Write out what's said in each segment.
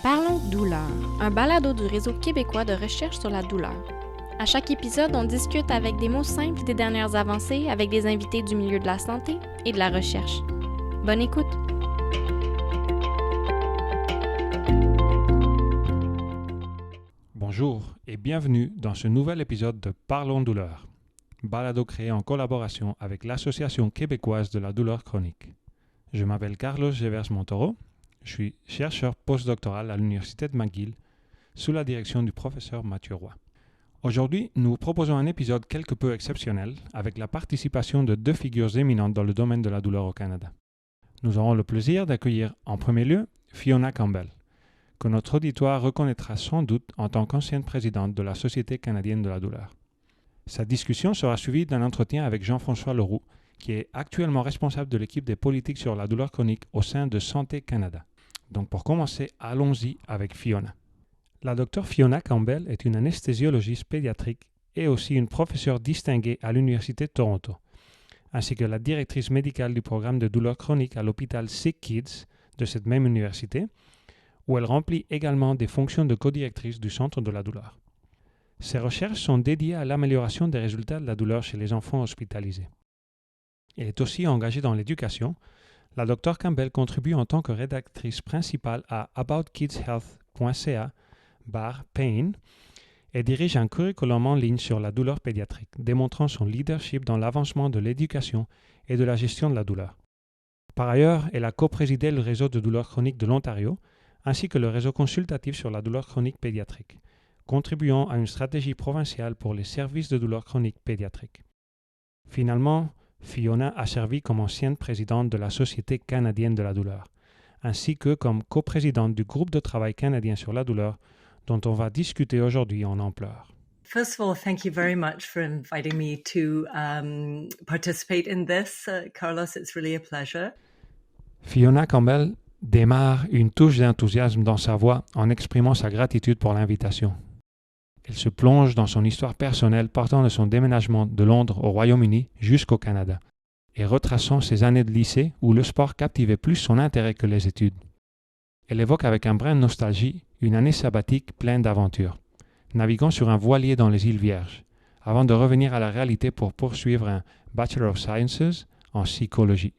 Parlons douleur, un balado du réseau québécois de recherche sur la douleur. À chaque épisode, on discute avec des mots simples des dernières avancées avec des invités du milieu de la santé et de la recherche. Bonne écoute! Bonjour et bienvenue dans ce nouvel épisode de Parlons douleur, balado créé en collaboration avec l'Association québécoise de la douleur chronique. Je m'appelle Carlos Gevers Montoro, je suis chercheur postdoctoral à l'Université de McGill sous la direction du professeur Mathieu Roy. Aujourd'hui, nous vous proposons un épisode quelque peu exceptionnel avec la participation de deux figures éminentes dans le domaine de la douleur au Canada. Nous aurons le plaisir d'accueillir en premier lieu Fiona Campbell, que notre auditoire reconnaîtra sans doute en tant qu'ancienne présidente de la Société canadienne de la douleur. Sa discussion sera suivie d'un entretien avec Jean-François Leroux, qui est actuellement responsable de l'équipe des politiques sur la douleur chronique au sein de Santé Canada. Donc pour commencer, allons-y avec Fiona. La docteure Fiona Campbell est une anesthésiologiste pédiatrique et aussi une professeure distinguée à l'Université de Toronto, ainsi que la directrice médicale du programme de douleur chronique à l'hôpital Sick Kids de cette même université, où elle remplit également des fonctions de codirectrice du Centre de la douleur. Ses recherches sont dédiées à l'amélioration des résultats de la douleur chez les enfants hospitalisés. Elle est aussi engagée dans l'éducation. La Dr Campbell contribue en tant que rédactrice principale à aboutkidshealth.ca/pain et dirige un curriculum en ligne sur la douleur pédiatrique, démontrant son leadership dans l'avancement de l'éducation et de la gestion de la douleur. Par ailleurs, elle a coprésidé le réseau de douleur chronique de l'Ontario, ainsi que le réseau consultatif sur la douleur chronique pédiatrique, contribuant à une stratégie provinciale pour les services de douleur chronique pédiatrique. Finalement, Fiona a servi comme ancienne présidente de la Société canadienne de la douleur, ainsi que comme coprésidente du groupe de travail canadien sur la douleur, dont on va discuter aujourd'hui en ampleur. First of all, thank you very much for inviting me to participate in this. Carlos, it's really a pleasure. Fiona Campbell démarre une touche d'enthousiasme dans sa voix en exprimant sa gratitude pour l'invitation. Elle se plonge dans son histoire personnelle partant de son déménagement de Londres au Royaume-Uni jusqu'au Canada et retraçant ses années de lycée où le sport captivait plus son intérêt que les études. Elle évoque avec un brin de nostalgie une année sabbatique pleine d'aventures, naviguant sur un voilier dans les îles Vierges, avant de revenir à la réalité pour poursuivre un Bachelor of Sciences en psychologie.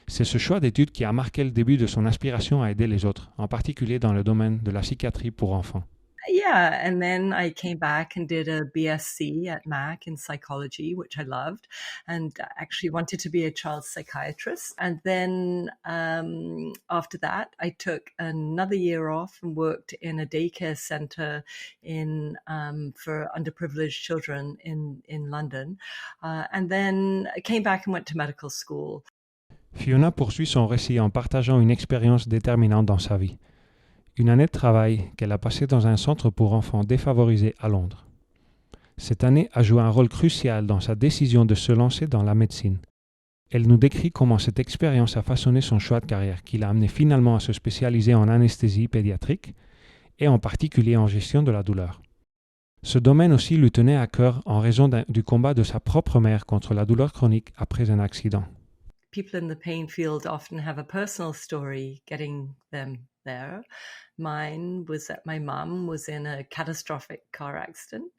C'est ce choix d'études qui a marqué le début de son aspiration à aider les autres, en particulier dans le domaine de la psychiatrie pour enfants. Yeah, and then I came back and did a BSc at Mac in psychology, which I loved, and actually wanted to be a child psychiatrist. And then after that, I took another year off and worked in a daycare center in for underprivileged children in London. And then I came back and went to medical school. Fiona poursuit son récit en partageant une expérience déterminante dans sa vie. Une année de travail qu'elle a passée dans un centre pour enfants défavorisés à Londres. Cette année a joué un rôle crucial dans sa décision de se lancer dans la médecine. Elle nous décrit comment cette expérience a façonné son choix de carrière, qui l'a amené finalement à se spécialiser en anesthésie pédiatrique et en particulier en gestion de la douleur. Ce domaine aussi lui tenait à cœur en raison du combat de sa propre mère contre la douleur chronique après un accident. People in the pain field often have a personal story getting them there. Mine was that my mum was in a catastrophic car accident,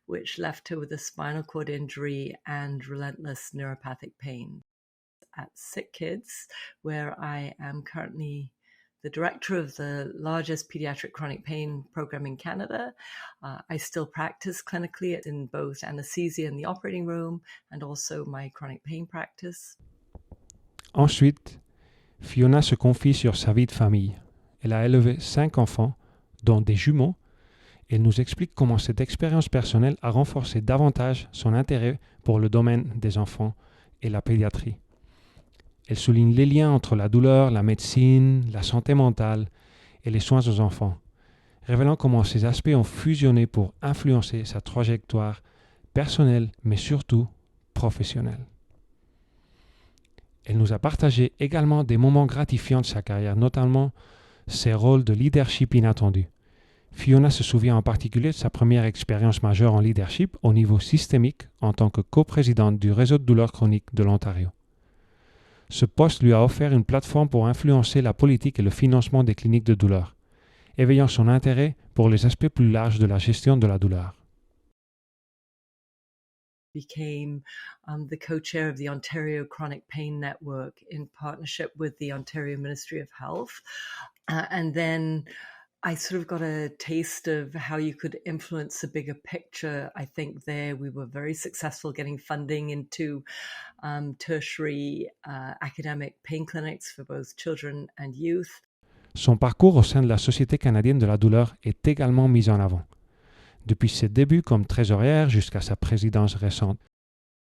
which left her with a spinal cord injury and relentless neuropathic pain. At Sick Kids, where I am currently the director of the largest pediatric chronic pain program in Canada, I still practice clinically in both anesthesia in the operating room and also my chronic pain practice. Ensuite, Fiona se confie sur sa vie de famille. Elle a élevé 5 enfants, dont des jumeaux. Elle nous explique comment cette expérience personnelle a renforcé davantage son intérêt pour le domaine des enfants et la pédiatrie. Elle souligne les liens entre la douleur, la médecine, la santé mentale et les soins aux enfants, révélant comment ces aspects ont fusionné pour influencer sa trajectoire personnelle, mais surtout professionnelle. Elle nous a partagé également des moments gratifiants de sa carrière, notamment ses rôles de leadership inattendus. Fiona se souvient en particulier de sa première expérience majeure en leadership au niveau systémique en tant que coprésidente du réseau de douleurs chroniques de l'Ontario. Ce poste lui a offert une plateforme pour influencer la politique et le financement des cliniques de douleur, éveillant son intérêt pour les aspects plus larges de la gestion de la douleur. Became the co-chair of the Ontario Chronic Pain Network in partnership with the Ontario Ministry of Health. And then I sort of got a taste of how you could influence a bigger picture. I think there we were very successful getting funding into tertiary academic pain clinics for both children and youth. Son parcours au sein de la Société canadienne de la douleur est également mis en avant. Depuis ses débuts comme trésorière jusqu'à sa présidence récente,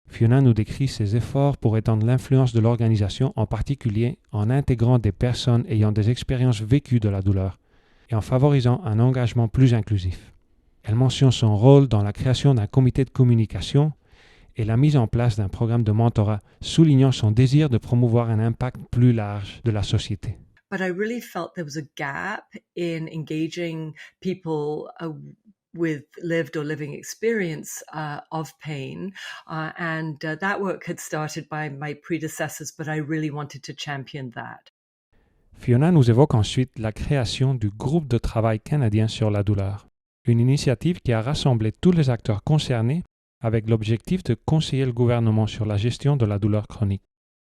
Fiona nous décrit ses efforts pour étendre l'influence de l'organisation, en particulier en intégrant des personnes ayant des expériences vécues de la douleur et en favorisant un engagement plus inclusif. Elle mentionne son rôle dans la création d'un comité de communication et la mise en place d'un programme de mentorat, soulignant son désir de promouvoir un impact plus large de la société. But I really felt there was a gap in engaging people with lived or living experience of pain. And that work had started by my predecessors, but I really wanted to champion that. Fiona nous évoque ensuite la création du groupe de travail canadien sur la douleur, une initiative qui a rassemblé tous les acteurs concernés avec l'objectif de conseiller le gouvernement sur la gestion de la douleur chronique.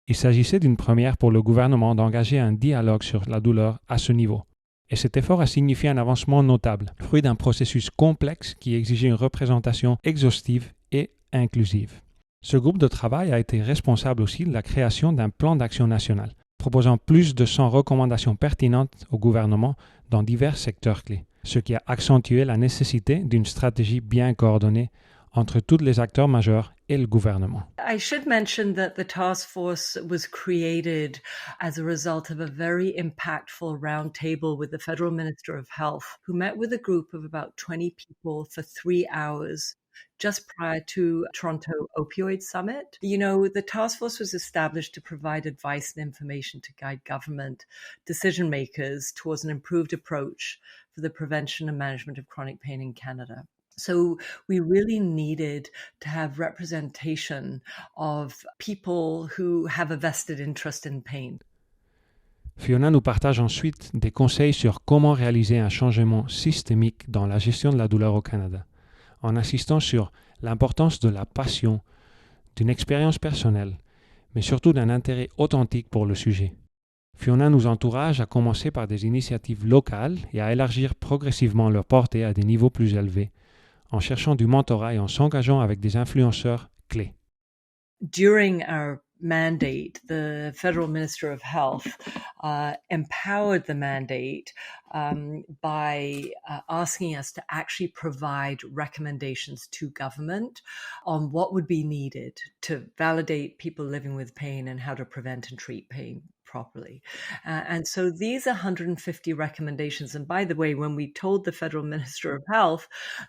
Il s'agissait d'une première pour le gouvernement d'engager un dialogue sur la douleur à ce niveau. Et cet effort a signifié un avancement notable, fruit d'un processus complexe qui exigeait une représentation exhaustive et inclusive. Ce groupe de travail a été responsable aussi de la création d'un plan d'action national, proposant plus de 100 recommandations pertinentes au gouvernement dans divers secteurs clés, ce qui a accentué la nécessité d'une stratégie bien coordonnée entre tous les acteurs majeurs et le gouvernement. I should mention that the task force was created as a result of a very impactful roundtable with the Federal Minister of Health, who met with a group of about 20 people for 3 hours just prior to Toronto Opioid Summit. You know, the task force was established to provide advice and information to guide government decision makers towards an improved approach for the prevention and management of chronic pain in Canada. So we really needed to have representation of people who have a vested interest in pain. Fiona nous partage ensuite des conseils sur comment réaliser un changement systémique dans la gestion de la douleur au Canada, en insistant sur l'importance de la passion, d'une expérience personnelle, mais surtout d'un intérêt authentique pour le sujet. Fiona nous encourage à commencer par des initiatives locales et à élargir progressivement leur portée à des niveaux plus élevés, en cherchant du mentorat et en s'engageant avec des influenceurs clés. During our mandate, the Federal Minister of Health empowered the mandate by asking us to actually provide recommendations to government on what would be needed to validate people living with pain and how to prevent and treat pain properly. And so these 150 recommendations, and by the way, when we told the Federal Minister of Health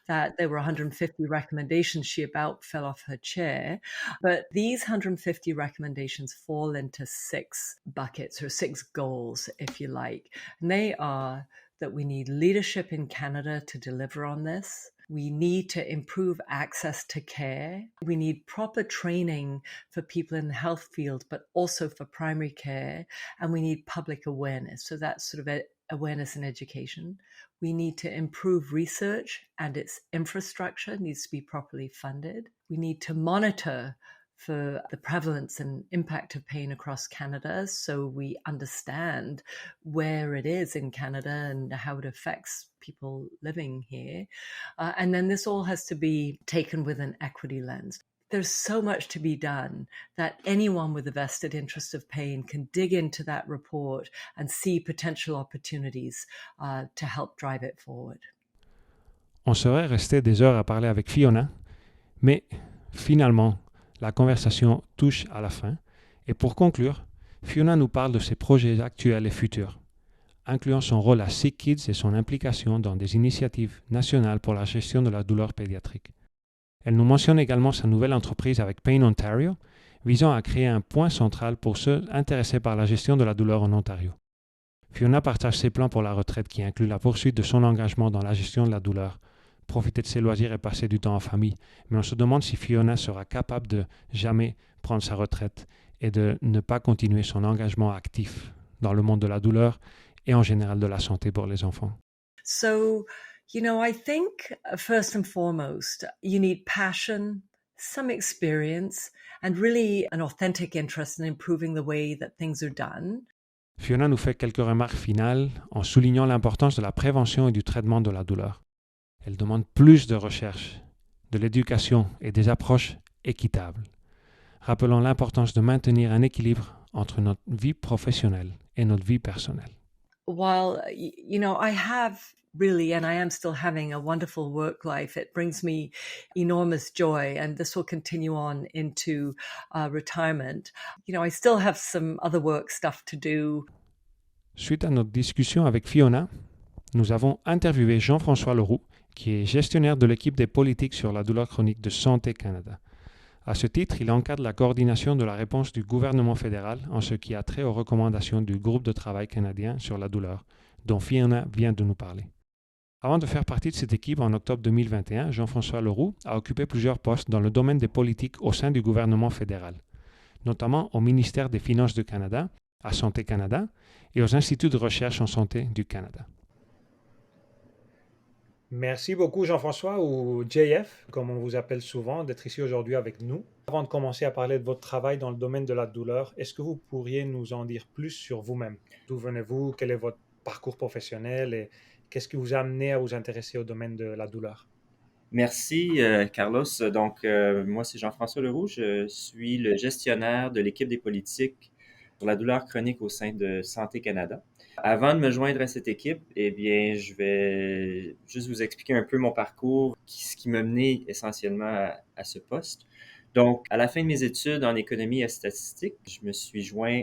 that there were 150 recommendations, she about fell off her chair. But these 150 recommendations fall into 6 buckets or 6 goals, if you like. And they are that we need leadership in Canada to deliver on this. We need to improve access to care. We need proper training for people in the health field, but also for primary care. And we need public awareness. So that's sort of awareness and education. We need to improve research, and its infrastructure needs to be properly funded. We need to monitor for the prevalence and impact of pain across Canada, so we understand where it is in Canada and how it affects people living here. And then this all has to be taken with an equity lens. There's so much to be done that anyone with a vested interest of pain can dig into that report and see potential opportunities to help drive it forward. On serait resté des heures à parler avec Fiona, mais finalement, la conversation touche à la fin. Et pour conclure, Fiona nous parle de ses projets actuels et futurs, incluant son rôle à Sick Kids et son implication dans des initiatives nationales pour la gestion de la douleur pédiatrique. Elle nous mentionne également sa nouvelle entreprise avec Pain Ontario, visant à créer un point central pour ceux intéressés par la gestion de la douleur en Ontario. Fiona partage ses plans pour la retraite qui inclut la poursuite de son engagement dans la gestion de la douleur, profiter de ses loisirs et passer du temps en famille, mais on se demande si Fiona sera capable de jamais prendre sa retraite et de ne pas continuer son engagement actif dans le monde de la douleur et en général de la santé pour les enfants. So, I think first and foremost, you need passion, some experience, and really an authentic interest in improving the way that things are done. Fiona nous fait quelques remarques finales en soulignant l'importance de la prévention et du traitement de la douleur. Elle demande plus de recherche, de l'éducation et des approches équitables. Rappelons l'importance de maintenir un équilibre entre notre vie professionnelle et notre vie personnelle. While, I have really, and I am still having a wonderful work life, it brings me enormous joy, and this will continue on into retirement. I still have some other work stuff to do. Suite à notre discussion avec Fiona, nous avons interviewé Jean-François Leroux, qui est gestionnaire de l'équipe des politiques sur la douleur chronique de Santé Canada. À ce titre, il encadre la coordination de la réponse du gouvernement fédéral en ce qui a trait aux recommandations du groupe de travail canadien sur la douleur, dont Fiona vient de nous parler. Avant de faire partie de cette équipe en octobre 2021, Jean-François Leroux a occupé plusieurs postes dans le domaine des politiques au sein du gouvernement fédéral, notamment au ministère des Finances du Canada, à Santé Canada et aux instituts de recherche en santé du Canada. Merci beaucoup Jean-François, ou JF, comme on vous appelle souvent, d'être ici aujourd'hui avec nous. Avant de commencer à parler de votre travail dans le domaine de la douleur, est-ce que vous pourriez nous en dire plus sur vous-même? D'où venez-vous? Quel est votre parcours professionnel? Et qu'est-ce qui vous a amené à vous intéresser au domaine de la douleur? Merci, Carlos. Donc, moi, c'est Jean-François Leroux. Je suis le gestionnaire de l'équipe des politiques sur la douleur chronique au sein de Santé Canada. Avant de me joindre à cette équipe, eh bien, je vais juste vous expliquer un peu mon parcours, ce qui m'a mené essentiellement à ce poste. Donc, à la fin de mes études en économie et statistique, je me suis joint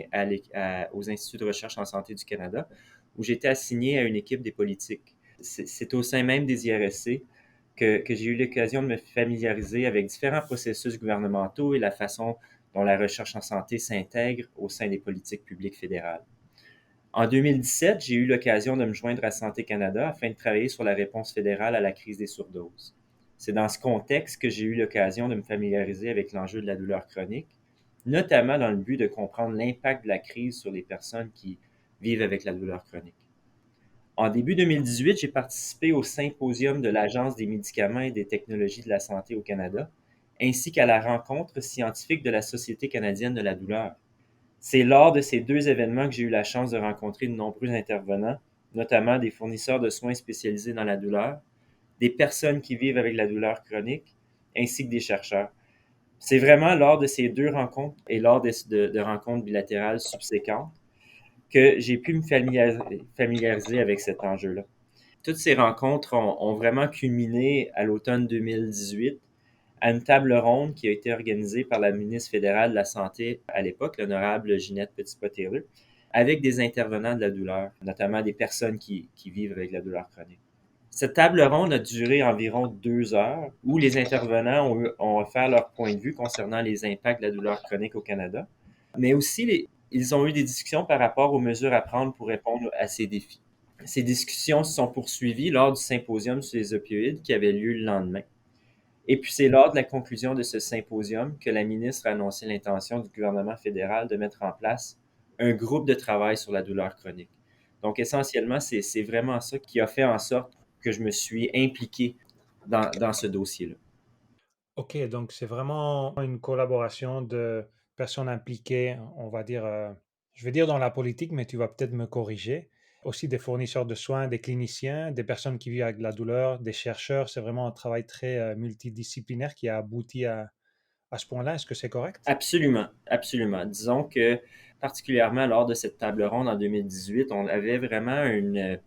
aux Instituts de recherche en santé du Canada, où j'étais assigné à une équipe des politiques. C'est au sein même des IRSC que j'ai eu l'occasion de me familiariser avec différents processus gouvernementaux et la façon dont la recherche en santé s'intègre au sein des politiques publiques fédérales. En 2017, j'ai eu l'occasion de me joindre à Santé Canada afin de travailler sur la réponse fédérale à la crise des surdoses. C'est dans ce contexte que j'ai eu l'occasion de me familiariser avec l'enjeu de la douleur chronique, notamment dans le but de comprendre l'impact de la crise sur les personnes qui vivent avec la douleur chronique. En début 2018, j'ai participé au symposium de l'Agence des médicaments et des technologies de la santé au Canada, ainsi qu'à la rencontre scientifique de la Société canadienne de la douleur. C'est lors de ces deux événements que j'ai eu la chance de rencontrer de nombreux intervenants, notamment des fournisseurs de soins spécialisés dans la douleur, des personnes qui vivent avec la douleur chronique, ainsi que des chercheurs. C'est vraiment lors de ces deux rencontres et lors de rencontres bilatérales subséquentes que j'ai pu me familiariser avec cet enjeu-là. Toutes ces rencontres ont vraiment culminé à l'automne 2018 à une table ronde qui a été organisée par la ministre fédérale de la Santé à l'époque, l'honorable Ginette Petitpas-Taylor, avec des intervenants de la douleur, notamment des personnes qui vivent avec la douleur chronique. Cette table ronde a duré environ 2 heures, où les intervenants ont offert leur point de vue concernant les impacts de la douleur chronique au Canada, mais aussi ils ont eu des discussions par rapport aux mesures à prendre pour répondre à ces défis. Ces discussions se sont poursuivies lors du symposium sur les opioïdes qui avait lieu le lendemain. Et puis, c'est lors de la conclusion de ce symposium que la ministre a annoncé l'intention du gouvernement fédéral de mettre en place un groupe de travail sur la douleur chronique. Donc, essentiellement, c'est vraiment ça qui a fait en sorte que je me suis impliqué dans ce dossier-là. OK, donc c'est vraiment une collaboration de personnes impliquées, on va dire, je vais dire dans la politique, mais tu vas peut-être me corriger. Aussi des fournisseurs de soins, des cliniciens, des personnes qui vivent avec la douleur, des chercheurs. C'est vraiment un travail très multidisciplinaire qui a abouti à ce point-là. Est-ce que c'est correct? Absolument, absolument. Disons que particulièrement lors de cette table ronde en 2018, on avait vraiment une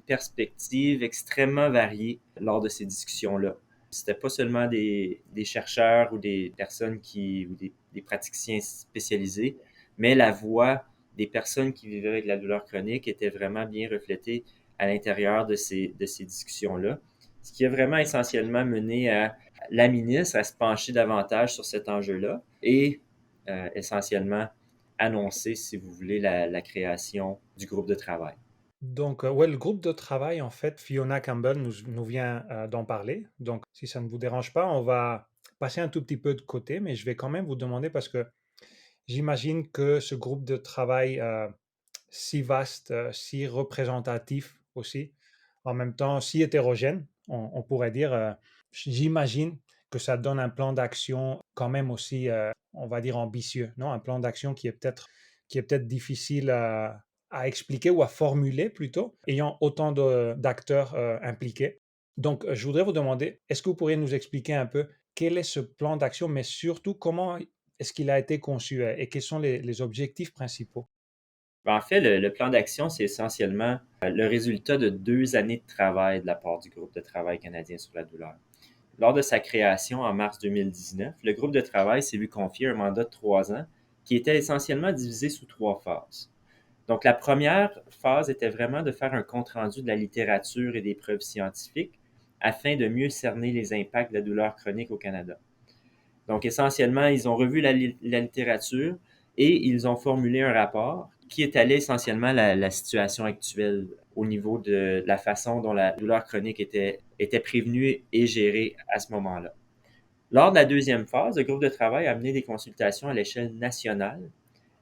perspective extrêmement variée lors de ces discussions-là. C'était pas seulement des chercheurs ou des personnes ou des praticiens spécialisés, mais la voix des personnes qui vivaient avec la douleur chronique était vraiment bien reflétée à l'intérieur de ces discussions-là. Ce qui a vraiment essentiellement mené à la ministre à se pencher davantage sur cet enjeu-là et essentiellement annoncé, si vous voulez, la création du groupe de travail. Donc, ouais, le groupe de travail, en fait, Fiona Campbell nous vient d'en parler. Donc, si ça ne vous dérange pas, on va passer un tout petit peu de côté, mais je vais quand même vous demander parce que j'imagine que ce groupe de travail si vaste, si représentatif aussi, en même temps si hétérogène, on pourrait dire, j'imagine que ça donne un plan d'action quand même aussi, on va dire ambitieux, non? Un plan d'action qui est peut-être difficile à expliquer ou à formuler plutôt, ayant autant d'acteurs impliqués. Donc, je voudrais vous demander, est-ce que vous pourriez nous expliquer un peu quel est ce plan d'action, mais surtout comment est-ce qu'il a été conçu et quels sont les objectifs principaux? Ben, en fait, le plan d'action, c'est essentiellement le résultat de 2 années de travail de la part du groupe de travail canadien sur la douleur. Lors de sa création en mars 2019, le groupe de travail s'est vu confier un mandat de 3 ans qui était essentiellement divisé sous 3 phases. Donc, la première phase était vraiment de faire un compte-rendu de la littérature et des preuves scientifiques afin de mieux cerner les impacts de la douleur chronique au Canada. Donc, essentiellement, ils ont revu la littérature et ils ont formulé un rapport qui étalait essentiellement la situation actuelle au niveau de la façon dont la douleur chronique était prévenue et gérée à ce moment-là. Lors de la deuxième phase, le groupe de travail a mené des consultations à l'échelle nationale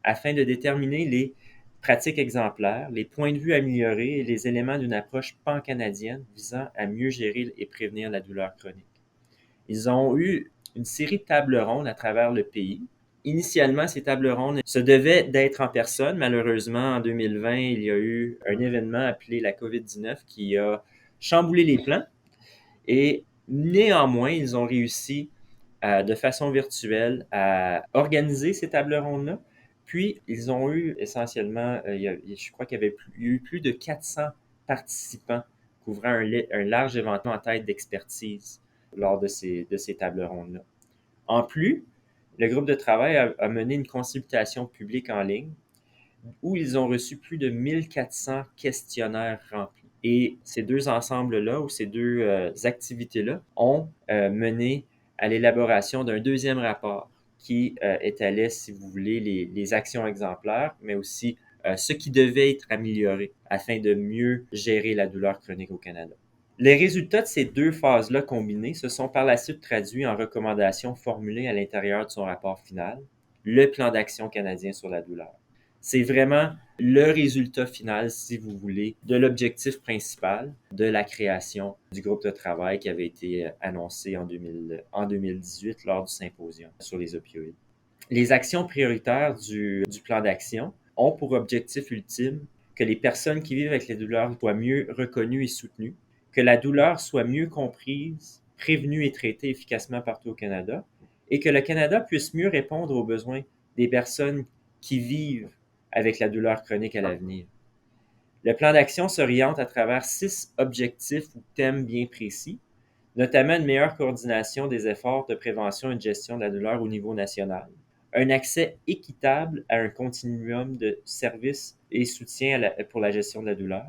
afin de déterminer les pratiques exemplaires, les points de vue améliorés et les éléments d'une approche pan-canadienne visant à mieux gérer et prévenir la douleur chronique. Ils ont eu une série de tables rondes à travers le pays. Initialement, ces tables rondes se devaient d'être en personne. Malheureusement, en 2020, il y a eu un événement appelé la COVID-19 qui a chamboulé les plans. Et néanmoins, ils ont réussi de façon virtuelle à organiser ces tables rondes-là. Puis, ils ont eu essentiellement, je crois qu'il y avait eu plus de 400 participants couvrant un large éventail en tête d'expertise lors de ces tables rondes-là. En plus, le groupe de travail a mené une consultation publique en ligne où ils ont reçu plus de 1400 questionnaires remplis. Et ces deux ensembles-là, ou ces deux activités-là, ont mené à l'élaboration d'un deuxième rapport qui étalait, si vous voulez, les actions exemplaires, mais aussi ce qui devait être amélioré afin de mieux gérer la douleur chronique au Canada. Les résultats de ces deux phases-là combinées se sont par la suite traduits en recommandations formulées à l'intérieur de son rapport final, le plan d'action canadien sur la douleur. C'est vraiment le résultat final, si vous voulez, de l'objectif principal de la création du groupe de travail qui avait été annoncé en 2018 lors du symposium sur les opioïdes. Les actions prioritaires du plan d'action ont pour objectif ultime que les personnes qui vivent avec les douleurs soient mieux reconnues et soutenues, que la douleur soit mieux comprise, prévenue et traitée efficacement partout au Canada, et que le Canada puisse mieux répondre aux besoins des personnes qui vivent avec la douleur chronique à l'avenir. Le plan d'action s'oriente à travers 6 objectifs ou thèmes bien précis, notamment une meilleure coordination des efforts de prévention et de gestion de la douleur au niveau national, un accès équitable à un continuum de services et soutien pour la gestion de la douleur,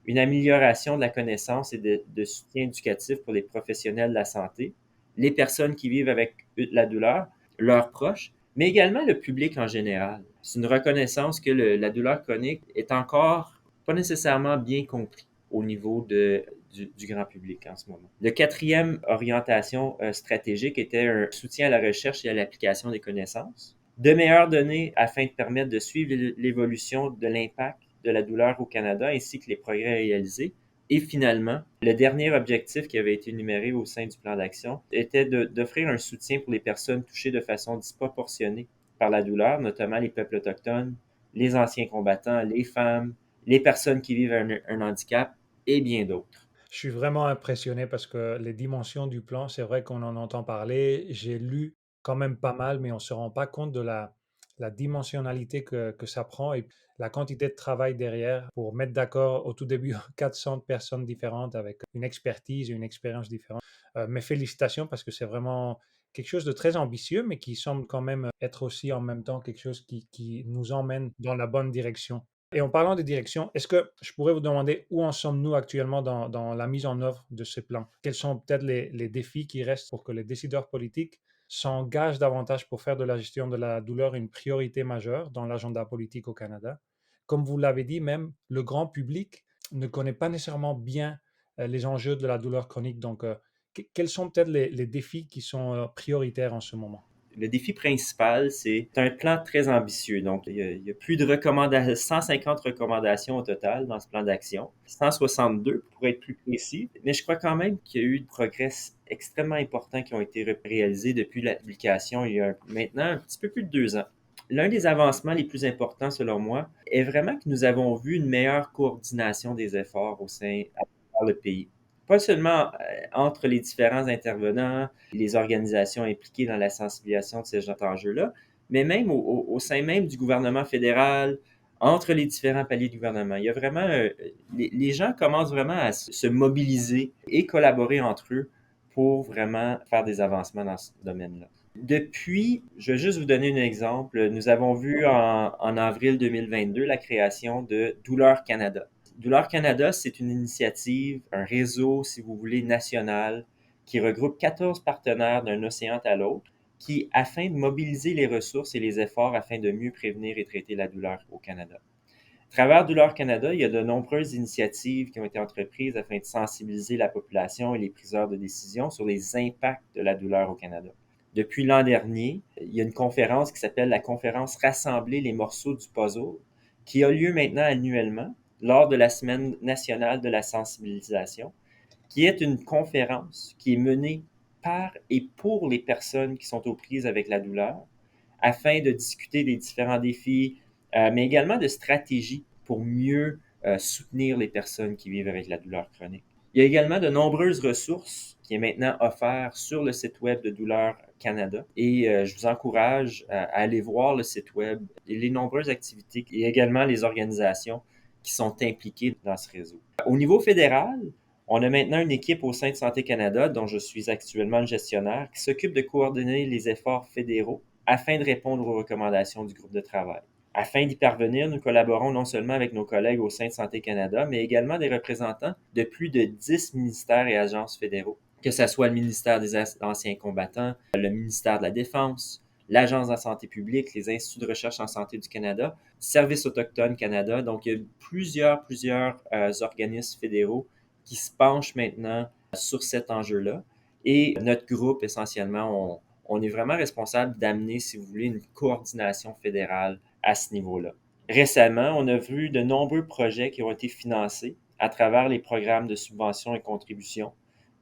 une amélioration de la connaissance et de soutien éducatif pour les professionnels de la santé, les personnes qui vivent avec la douleur, leurs proches, mais également le public en général. C'est une reconnaissance que la douleur chronique est encore pas nécessairement bien compris au niveau du grand public en ce moment. Le quatrième orientation stratégique était un soutien à la recherche et à l'application des connaissances, de meilleures données afin de permettre de suivre l'évolution de l'impact de la douleur au Canada ainsi que les progrès réalisés. Et finalement, le dernier objectif qui avait été énuméré au sein du plan d'action était d'offrir un soutien pour les personnes touchées de façon disproportionnée par la douleur, notamment les peuples autochtones, les anciens combattants, les femmes, les personnes qui vivent un handicap et bien d'autres. Je suis vraiment impressionné parce que les dimensions du plan, c'est vrai qu'on en entend parler. J'ai lu quand même pas mal, mais on ne se rend pas compte de la dimensionnalité que ça prend et la quantité de travail derrière pour mettre d'accord au tout début 400 personnes différentes avec une expertise et une expérience différente. Mes félicitations parce que c'est vraiment quelque chose de très ambitieux, mais qui semble quand même être aussi en même temps quelque chose qui nous emmène dans la bonne direction. Et en parlant de direction, est-ce que je pourrais vous demander où en sommes-nous actuellement dans la mise en œuvre de ce plan? Quels sont peut-être les défis qui restent pour que les décideurs politiques s'engage davantage pour faire de la gestion de la douleur une priorité majeure dans l'agenda politique au Canada. Comme vous l'avez dit, même le grand public ne connaît pas nécessairement bien les enjeux de la douleur chronique. Donc, quels sont peut-être les défis qui sont prioritaires en ce moment? Le défi principal, c'est un plan très ambitieux. Donc, il y a plus de 150 recommandations au total dans ce plan d'action. 162 pour être plus précis. Mais je crois quand même qu'il y a eu de progrès extrêmement importants qui ont été réalisés depuis la publication il y a maintenant un petit peu plus de 2 ans. L'un des avancements les plus importants, selon moi, est vraiment que nous avons vu une meilleure coordination des efforts à travers le pays. Pas seulement entre les différents intervenants, les organisations impliquées dans la sensibilisation de ces enjeux-là, mais même au sein même du gouvernement fédéral, entre les différents paliers du gouvernement. Il y a vraiment, les gens commencent vraiment à se mobiliser et collaborer entre eux pour vraiment faire des avancements dans ce domaine-là. Depuis, je vais juste vous donner un exemple. Nous avons vu en avril 2022 la création de Douleur Canada. Douleur Canada, c'est une initiative, un réseau, si vous voulez, national, qui regroupe 14 partenaires d'un océan à l'autre, qui, afin de mobiliser les ressources et les efforts afin de mieux prévenir et traiter la douleur au Canada. À travers Douleur Canada, il y a de nombreuses initiatives qui ont été entreprises afin de sensibiliser la population et les priseurs de décision sur les impacts de la douleur au Canada. Depuis l'an dernier, il y a une conférence qui s'appelle la conférence Rassembler les morceaux du puzzle, qui a lieu maintenant annuellement lors de la Semaine nationale de la sensibilisation, qui est une conférence qui est menée par et pour les personnes qui sont aux prises avec la douleur, afin de discuter des différents défis, mais également de stratégies pour mieux soutenir les personnes qui vivent avec la douleur chronique. Il y a également de nombreuses ressources qui est maintenant offert sur le site web de Douleur Canada et je vous encourage à aller voir le site web et les nombreuses activités et également les organisations qui sont impliquées dans ce réseau. Au niveau fédéral, on a maintenant une équipe au sein de Santé Canada, dont je suis actuellement le gestionnaire, qui s'occupe de coordonner les efforts fédéraux afin de répondre aux recommandations du groupe de travail. Afin d'y parvenir, nous collaborons non seulement avec nos collègues au sein de Santé Canada, mais également des représentants de plus de 10 ministères et agences fédéraux, que ce soit le ministère des Anciens combattants, le ministère de la Défense, l'Agence de la santé publique, les Instituts de recherche en santé du Canada, Service autochtone Canada. Donc, il y a plusieurs organismes fédéraux qui se penchent maintenant sur cet enjeu-là. Et notre groupe, essentiellement, on est vraiment responsable d'amener, si vous voulez, une coordination fédérale à ce niveau-là. Récemment, on a vu de nombreux projets qui ont été financés à travers les programmes de subventions et contributions,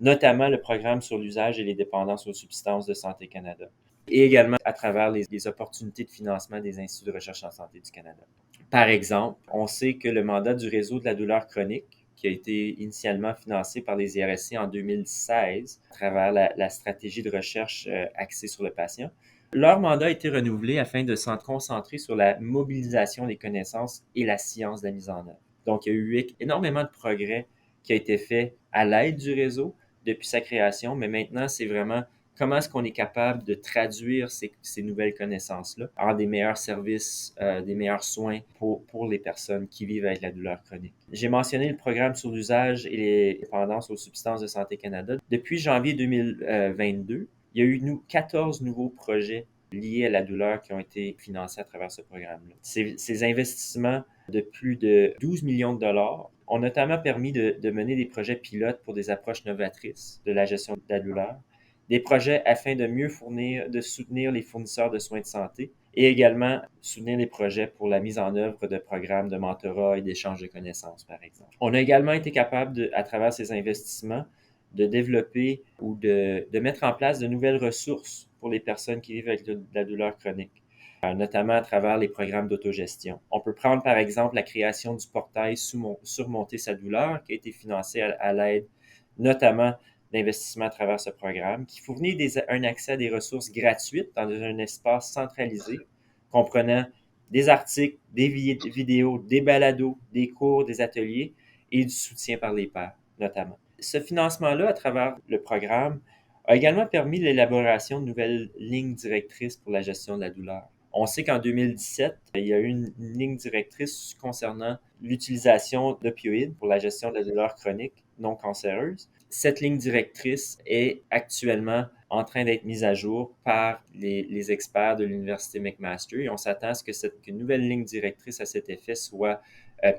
notamment le programme sur l'usage et les dépendances aux substances de Santé Canada, et également à travers les opportunités de financement des Instituts de recherche en santé du Canada. Par exemple, on sait que le mandat du réseau de la douleur chronique, qui a été initialement financé par les IRSC en 2016 à travers la stratégie de recherche axée sur le patient. Leur mandat a été renouvelé afin de s'en concentrer sur la mobilisation des connaissances et la science de la mise en œuvre. Donc, il y a eu énormément de progrès qui a été fait à l'aide du réseau depuis sa création, mais maintenant, c'est vraiment comment est-ce qu'on est capable de traduire ces nouvelles connaissances-là en des meilleurs services, des meilleurs soins pour les personnes qui vivent avec la douleur chronique. J'ai mentionné le programme sur l'usage et les dépendances aux substances de Santé Canada. Depuis janvier 2022, il y a eu 14 nouveaux projets liés à la douleur qui ont été financés à travers ce programme-là. Ces investissements de plus de 12 millions de dollars ont notamment permis de mener des projets pilotes pour des approches novatrices de la gestion de la douleur, des projets afin de mieux soutenir les fournisseurs de soins de santé et également soutenir les projets pour la mise en œuvre de programmes de mentorat et d'échange de connaissances, par exemple. On a également été capable, à travers ces investissements, de développer ou de mettre en place de nouvelles ressources pour les personnes qui vivent avec de la douleur chronique, notamment à travers les programmes d'autogestion. On peut prendre, par exemple, la création du portail Surmonter sa douleur, qui a été financé à l'aide notamment d'investissement à travers ce programme, qui fournit un accès à des ressources gratuites dans un espace centralisé, comprenant des articles, des vidéos, des balados, des cours, des ateliers et du soutien par les pairs, notamment. Ce financement-là, à travers le programme, a également permis l'élaboration de nouvelles lignes directrices pour la gestion de la douleur. On sait qu'en 2017, il y a eu une ligne directrice concernant l'utilisation d'opioïdes pour la gestion de la douleur chronique non cancéreuse. Cette ligne directrice est actuellement en train d'être mise à jour par les experts de l'Université McMaster et on s'attend à ce qu'une nouvelle ligne directrice à cet effet soit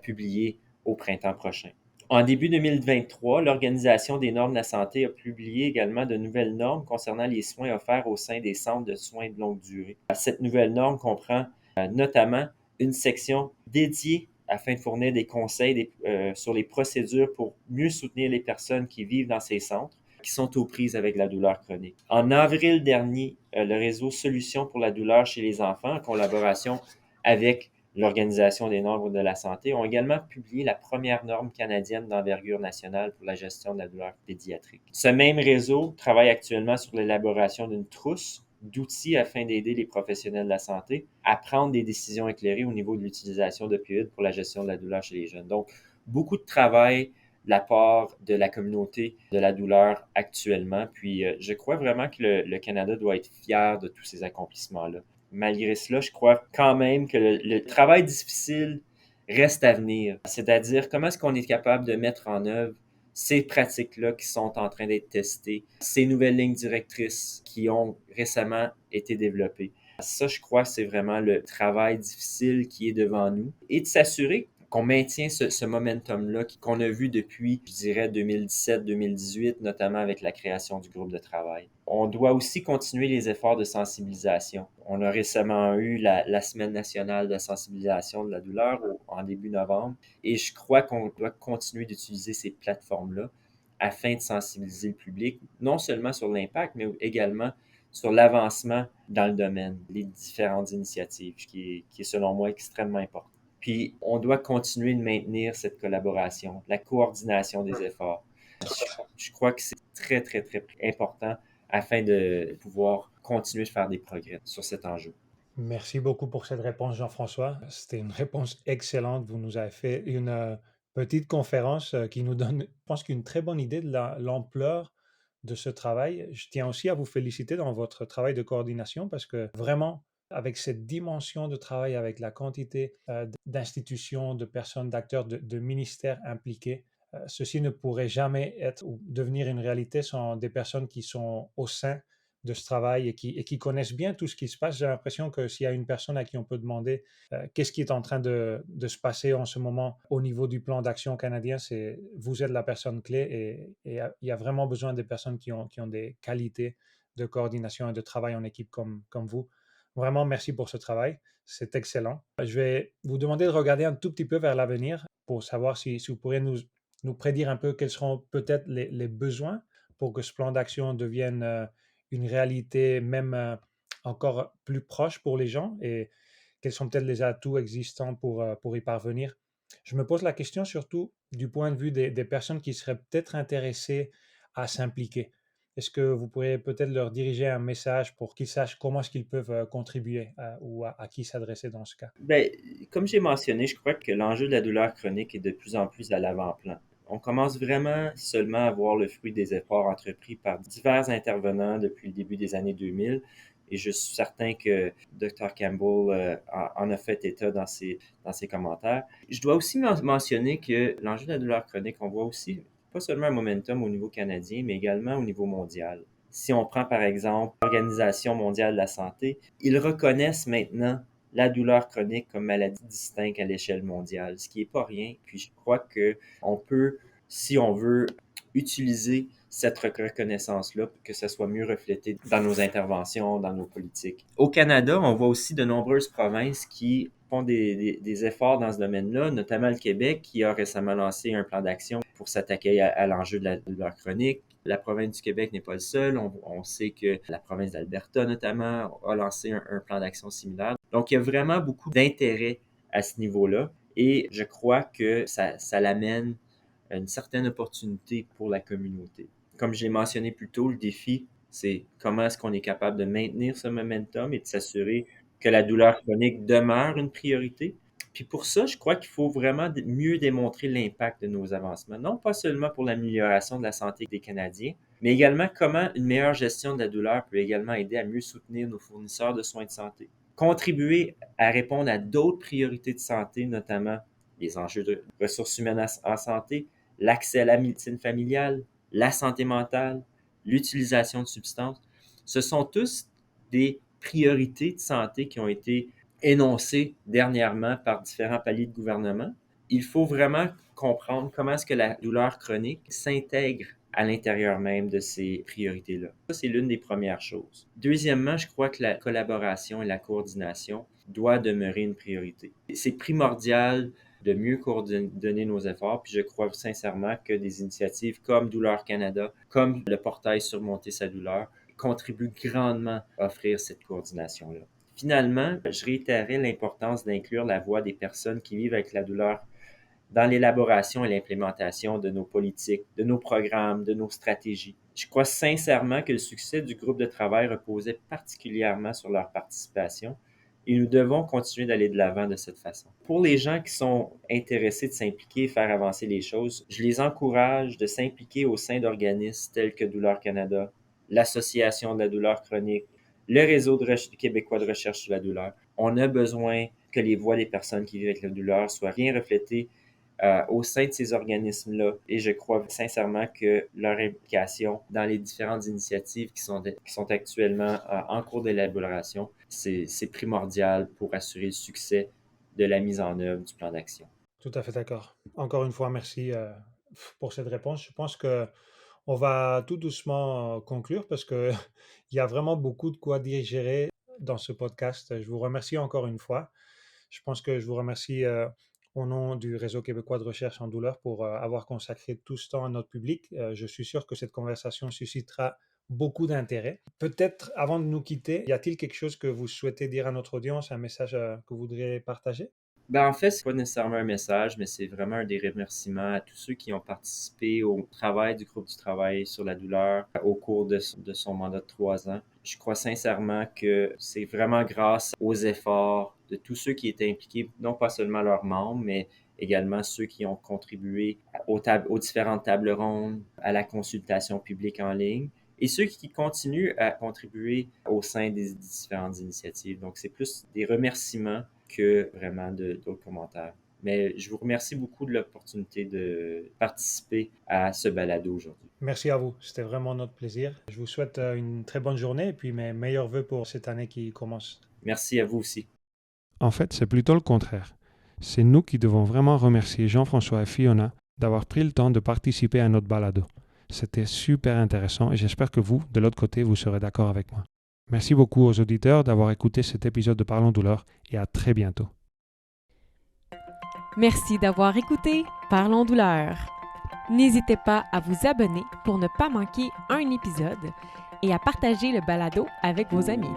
publiée au printemps prochain. En début 2023, l'Organisation des normes de la santé a publié également de nouvelles normes concernant les soins offerts au sein des centres de soins de longue durée. Cette nouvelle norme comprend notamment une section dédiée afin de fournir des conseils sur les procédures pour mieux soutenir les personnes qui vivent dans ces centres qui sont aux prises avec la douleur chronique. En avril dernier, le réseau Solutions pour la douleur chez les enfants, en collaboration avec l'Organisation des normes de la santé, ont également publié la première norme canadienne d'envergure nationale pour la gestion de la douleur pédiatrique. Ce même réseau travaille actuellement sur l'élaboration d'une trousse d'outils afin d'aider les professionnels de la santé à prendre des décisions éclairées au niveau de l'utilisation d'opioïdes pour la gestion de la douleur chez les jeunes. Donc, beaucoup de travail de la part de la communauté de la douleur actuellement. Puis, je crois vraiment que le Canada doit être fier de tous ces accomplissements-là. Malgré cela, je crois quand même que le travail difficile reste à venir. C'est-à-dire, comment est-ce qu'on est capable de mettre en œuvre ces pratiques-là qui sont en train d'être testées, ces nouvelles lignes directrices qui ont récemment été développées. Ça, je crois, c'est vraiment le travail difficile qui est devant nous et de s'assurer qu'on maintient ce momentum-là qu'on a vu depuis, je dirais, 2017-2018, notamment avec la création du groupe de travail. On doit aussi continuer les efforts de sensibilisation. On a récemment eu la Semaine nationale de sensibilisation de la douleur en début novembre et je crois qu'on doit continuer d'utiliser ces plateformes-là afin de sensibiliser le public, non seulement sur l'impact, mais également sur l'avancement dans le domaine, les différentes initiatives, qui est selon moi extrêmement important. Puis, on doit continuer de maintenir cette collaboration, la coordination des efforts. Je crois que c'est très, très, très important afin de pouvoir continuer de faire des progrès sur cet enjeu. Merci beaucoup pour cette réponse, Jean-François. C'était une réponse excellente. Vous nous avez fait une petite conférence qui nous donne, je pense, qu'une très bonne idée de l'ampleur de ce travail. Je tiens aussi à vous féliciter dans votre travail de coordination parce que vraiment, avec cette dimension de travail, avec la quantité d'institutions, de personnes, d'acteurs, de ministères impliqués, ceci ne pourrait jamais être ou devenir une réalité sans des personnes qui sont au sein de ce travail et qui connaissent bien tout ce qui se passe. J'ai l'impression que s'il y a une personne à qui on peut demander qu'est-ce qui est en train de se passer en ce moment au niveau du plan d'action canadien, c'est vous êtes la personne clé et il y a vraiment besoin des personnes qui ont des qualités de coordination et de travail en équipe comme vous. Vraiment, merci pour ce travail. C'est excellent. Je vais vous demander de regarder un tout petit peu vers l'avenir pour savoir si vous pourriez nous prédire un peu quels seront peut-être les besoins pour que ce plan d'action devienne une réalité même encore plus proche pour les gens et quels sont peut-être les atouts existants pour y parvenir. Je me pose la question surtout du point de vue des personnes qui seraient peut-être intéressées à s'impliquer. Est-ce que vous pourriez peut-être leur diriger un message pour qu'ils sachent comment est-ce qu'ils peuvent contribuer ou à qui s'adresser dans ce cas? Bien, comme j'ai mentionné, je crois que l'enjeu de la douleur chronique est de plus en plus à l'avant-plan. On commence vraiment seulement à voir le fruit des efforts entrepris par divers intervenants depuis le début des années 2000 et je suis certain que Dr. Campbell en a fait état dans ses commentaires. Je dois aussi mentionner que l'enjeu de la douleur chronique, on voit aussi pas seulement un momentum au niveau canadien, mais également au niveau mondial. Si on prend par exemple l'Organisation mondiale de la santé, ils reconnaissent maintenant la douleur chronique comme maladie distincte à l'échelle mondiale, ce qui n'est pas rien. Puis je crois qu'on peut, si on veut, utiliser cette reconnaissance-là pour que ça soit mieux reflété dans nos interventions, dans nos politiques. Au Canada, on voit aussi de nombreuses provinces qui font des efforts dans ce domaine-là, notamment le Québec qui a récemment lancé un plan d'action pour s'attaquer à l'enjeu de la douleur chronique. La province du Québec n'est pas le seul. On sait que la province d'Alberta, notamment, a lancé un plan d'action similaire. Donc, il y a vraiment beaucoup d'intérêt à ce niveau-là et je crois que ça l'amène une certaine opportunité pour la communauté. Comme je l'ai mentionné plus tôt, le défi, c'est comment est-ce qu'on est capable de maintenir ce momentum et de s'assurer que la douleur chronique demeure une priorité. Puis pour ça, je crois qu'il faut vraiment mieux démontrer l'impact de nos avancements, non pas seulement pour l'amélioration de la santé des Canadiens, mais également comment une meilleure gestion de la douleur peut également aider à mieux soutenir nos fournisseurs de soins de santé. Contribuer à répondre à d'autres priorités de santé, notamment les enjeux de ressources humaines en santé, l'accès à la médecine familiale, la santé mentale, l'utilisation de substances. Ce sont tous des priorités de santé qui ont été énoncées dernièrement par différents paliers de gouvernement. Il faut vraiment comprendre comment est-ce que la douleur chronique s'intègre à l'intérieur même de ces priorités-là. Ça, c'est l'une des premières choses. Deuxièmement, je crois que la collaboration et la coordination doit demeurer une priorité. C'est primordial de mieux coordonner nos efforts, puis je crois sincèrement que des initiatives comme Douleur Canada, comme le portail Surmonter sa douleur, contribuent grandement à offrir cette coordination-là. Finalement, je réitérais l'importance d'inclure la voix des personnes qui vivent avec la douleur dans l'élaboration et l'implémentation de nos politiques, de nos programmes, de nos stratégies. Je crois sincèrement que le succès du groupe de travail reposait particulièrement sur leur participation et nous devons continuer d'aller de l'avant de cette façon. Pour les gens qui sont intéressés de s'impliquer et faire avancer les choses, je les encourage de s'impliquer au sein d'organismes tels que Douleur Canada, l'Association de la douleur chronique, le Réseau québécois de recherche sur la douleur. On a besoin que les voix des personnes qui vivent avec la douleur soient bien reflétées au sein de ces organismes-là. Et je crois sincèrement que leur implication dans les différentes initiatives qui sont actuellement en cours d'élaboration, c'est primordial pour assurer le succès de la mise en œuvre du plan d'action. Tout à fait d'accord. Encore une fois, merci pour cette réponse. Je pense que on va tout doucement conclure parce que il y a vraiment beaucoup de quoi digérer dans ce podcast. Je vous remercie encore une fois. Je pense que je vous remercie au nom du Réseau québécois de recherche en douleur pour avoir consacré tout ce temps à notre public. Je suis sûr que cette conversation suscitera beaucoup d'intérêt. Peut-être avant de nous quitter, y a-t-il quelque chose que vous souhaitez dire à notre audience, un message que vous voudriez partager? En fait, c'est pas nécessairement un message, mais c'est vraiment un des remerciements à tous ceux qui ont participé au travail du groupe du travail sur la douleur au cours de son mandat de 3 ans. Je crois sincèrement que c'est vraiment grâce aux efforts de tous ceux qui étaient impliqués, non pas seulement leurs membres, mais également ceux qui ont contribué aux différentes tables rondes, à la consultation publique en ligne, et ceux qui continuent à contribuer au sein des différentes initiatives. Donc, c'est plus des remerciements que vraiment d'autres commentaires. Mais je vous remercie beaucoup de l'opportunité de participer à ce balado aujourd'hui. Merci à vous, c'était vraiment notre plaisir. Je vous souhaite une très bonne journée et puis mes meilleurs vœux pour cette année qui commence. Merci à vous aussi. En fait, c'est plutôt le contraire. C'est nous qui devons vraiment remercier Jean-François et Fiona d'avoir pris le temps de participer à notre balado. C'était super intéressant et j'espère que vous, de l'autre côté, vous serez d'accord avec moi. Merci beaucoup aux auditeurs d'avoir écouté cet épisode de Parlons Douleur et à très bientôt. Merci d'avoir écouté Parlons Douleur. N'hésitez pas à vous abonner pour ne pas manquer un épisode et à partager le balado avec vos amis.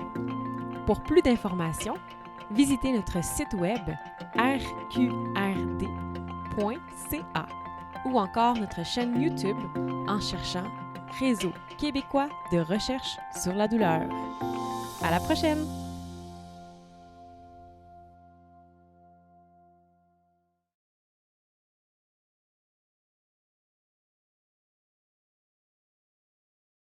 Pour plus d'informations, visitez notre site web rqrd.ca ou encore notre chaîne YouTube en cherchant Réseau québécois de recherche sur la douleur. À la prochaine!